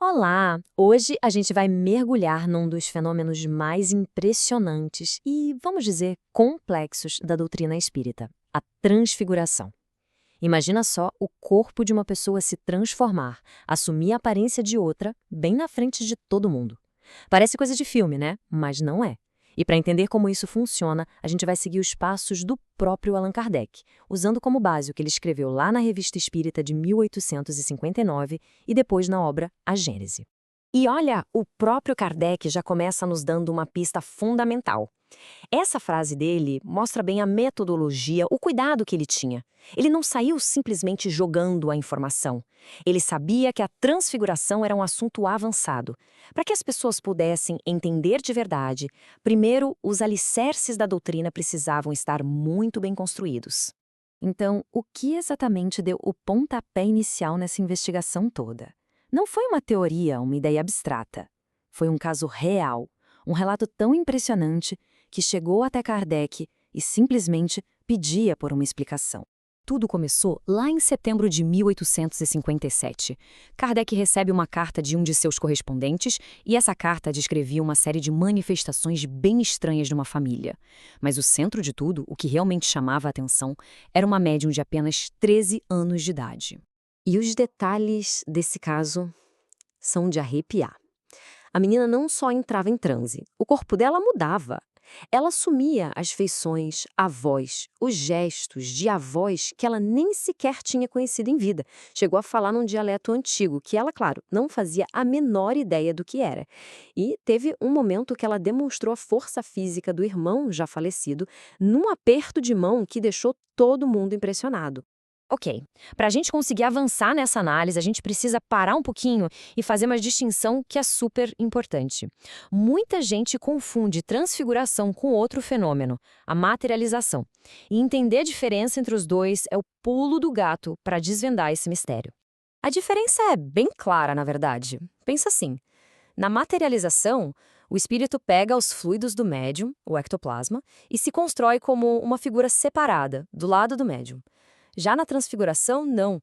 Olá! Hoje a gente vai mergulhar num dos fenômenos mais impressionantes e, vamos dizer, complexos da doutrina espírita: a transfiguração. Imagina só o corpo de uma pessoa se transformar, assumir a aparência de outra, bem na frente de todo mundo. Parece coisa de filme, né? Mas não é. E para entender como isso funciona, a gente vai seguir os passos do próprio Allan Kardec, usando como base o que ele escreveu lá na Revista Espírita de 1859 e depois na obra A Gênese. E olha, o próprio Kardec já começa nos dando uma pista fundamental. Essa frase dele mostra bem a metodologia, o cuidado que ele tinha. Ele não saiu simplesmente jogando a informação. Ele sabia que a transfiguração era um assunto avançado. Para que as pessoas pudessem entender de verdade, primeiro, os alicerces da doutrina precisavam estar muito bem construídos. Então, o que exatamente deu o pontapé inicial nessa investigação toda? Não foi uma teoria, uma ideia abstrata. Foi um caso real, um relato tão impressionante que chegou até Kardec e simplesmente pedia por uma explicação. Tudo começou lá em setembro de 1857. Kardec recebe uma carta de um de seus correspondentes e essa carta descrevia uma série de manifestações bem estranhas de uma família. Mas o centro de tudo, o que realmente chamava a atenção, era uma médium de apenas 13 anos de idade. E os detalhes desse caso são de arrepiar. A menina não só entrava em transe, o corpo dela mudava. Ela assumia as feições, a voz, os gestos de avós que ela nem sequer tinha conhecido em vida. Chegou a falar num dialeto antigo, que ela, claro, não fazia a menor ideia do que era. E teve um momento que ela demonstrou a força física do irmão já falecido num aperto de mão que deixou todo mundo impressionado. Ok, para a gente conseguir avançar nessa análise, a gente precisa parar um pouquinho e fazer uma distinção que é super importante. Muita gente confunde transfiguração com outro fenômeno, a materialização. E entender a diferença entre os dois é o pulo do gato para desvendar esse mistério. A diferença é bem clara, na verdade. Pensa assim: na materialização, o espírito pega os fluidos do médium, o ectoplasma, e se constrói como uma figura separada, do lado do médium. Já na transfiguração, não.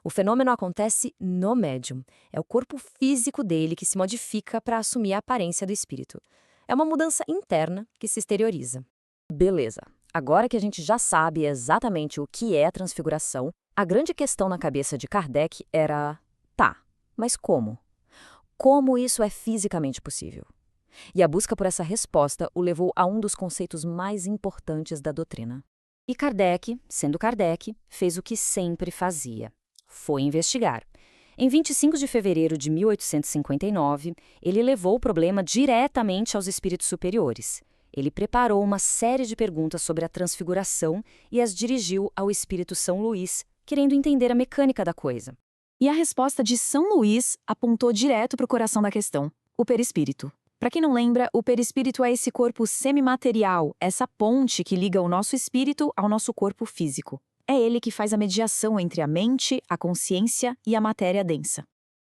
O fenômeno acontece no médium. É o corpo físico dele que se modifica para assumir a aparência do espírito. É uma mudança interna que se exterioriza. Beleza. Agora que a gente já sabe exatamente o que é a transfiguração, a grande questão na cabeça de Kardec era: tá, mas como? Como isso é fisicamente possível? E a busca por essa resposta o levou a um dos conceitos mais importantes da doutrina. E Kardec, sendo Kardec, fez o que sempre fazia. Foi investigar. Em 25 de fevereiro de 1859, ele levou o problema diretamente aos espíritos superiores. Ele preparou uma série de perguntas sobre a transfiguração e as dirigiu ao espírito São Luís, querendo entender a mecânica da coisa. E a resposta de São Luís apontou direto para o coração da questão: o perispírito. Para quem não lembra, o perispírito é esse corpo semimaterial, essa ponte que liga o nosso espírito ao nosso corpo físico. É ele que faz a mediação entre a mente, a consciência e a matéria densa.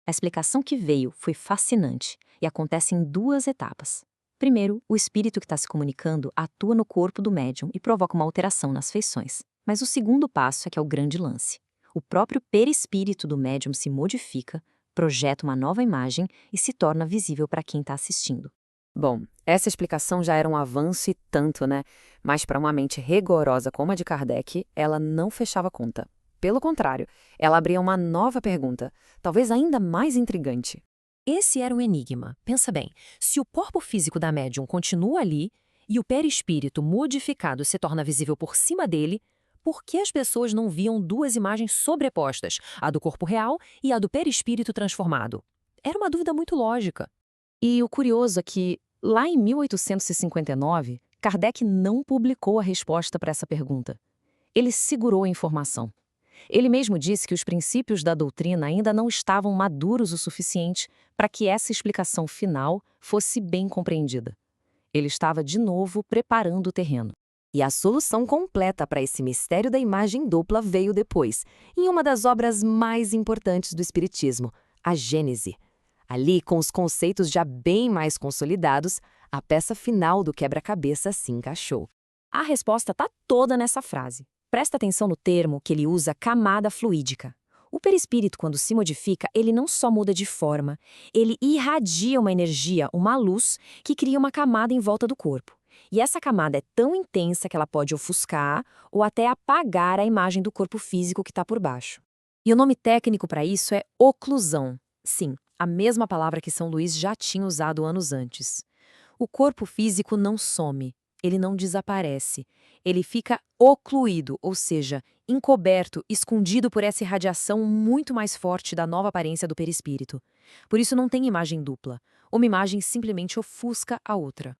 A explicação que veio foi fascinante e acontece em duas etapas. Primeiro, o espírito que está se comunicando atua no corpo do médium e provoca uma alteração nas feições. Mas o segundo passo é que é o grande lance. O próprio perispírito do médium se modifica, projeta uma nova imagem e se torna visível para quem está assistindo. Bom, essa explicação já era um avanço e tanto, né? Mas para uma mente rigorosa como a de Kardec, ela não fechava conta. Pelo contrário, ela abria uma nova pergunta, talvez ainda mais intrigante. Esse era o enigma. Pensa bem, se o corpo físico da médium continua ali e o perispírito modificado se torna visível por cima dele, por que as pessoas não viam duas imagens sobrepostas, a do corpo real e a do perispírito transformado? Era uma dúvida muito lógica. E o curioso é que, lá em 1859, Kardec não publicou a resposta para essa pergunta. Ele segurou a informação. Ele mesmo disse que os princípios da doutrina ainda não estavam maduros o suficiente para que essa explicação final fosse bem compreendida. Ele estava, de novo, preparando o terreno. E a solução completa para esse mistério da imagem dupla veio depois, em uma das obras mais importantes do Espiritismo, a Gênese. Ali, com os conceitos já bem mais consolidados, a peça final do quebra-cabeça se encaixou. A resposta está toda nessa frase. Presta atenção no termo que ele usa, camada fluídica. O perispírito, quando se modifica, ele não só muda de forma, ele irradia uma energia, uma luz, que cria uma camada em volta do corpo. E essa camada é tão intensa que ela pode ofuscar ou até apagar a imagem do corpo físico que está por baixo. E o nome técnico para isso é oclusão. Sim, a mesma palavra que São Luís já tinha usado anos antes. O corpo físico não some, ele não desaparece. Ele fica ocluído, ou seja, encoberto, escondido por essa irradiação muito mais forte da nova aparência do perispírito. Por isso não tem imagem dupla. Uma imagem simplesmente ofusca a outra.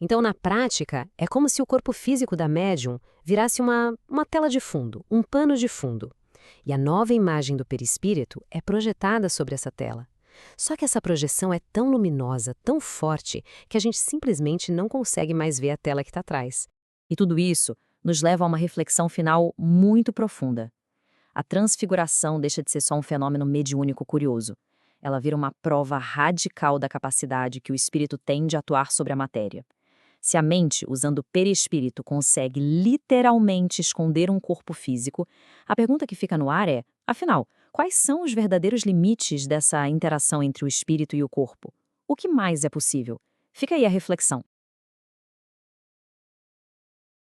Então, na prática, é como se o corpo físico da médium virasse uma tela de fundo, um pano de fundo. E a nova imagem do perispírito é projetada sobre essa tela. Só que essa projeção é tão luminosa, tão forte, que a gente simplesmente não consegue mais ver a tela que está atrás. E tudo isso nos leva a uma reflexão final muito profunda. A transfiguração deixa de ser só um fenômeno mediúnico curioso. Ela vira uma prova radical da capacidade que o espírito tem de atuar sobre a matéria. Se a mente, usando o perispírito, consegue literalmente esconder um corpo físico, a pergunta que fica no ar é, afinal, quais são os verdadeiros limites dessa interação entre o espírito e o corpo? O que mais é possível? Fica aí a reflexão.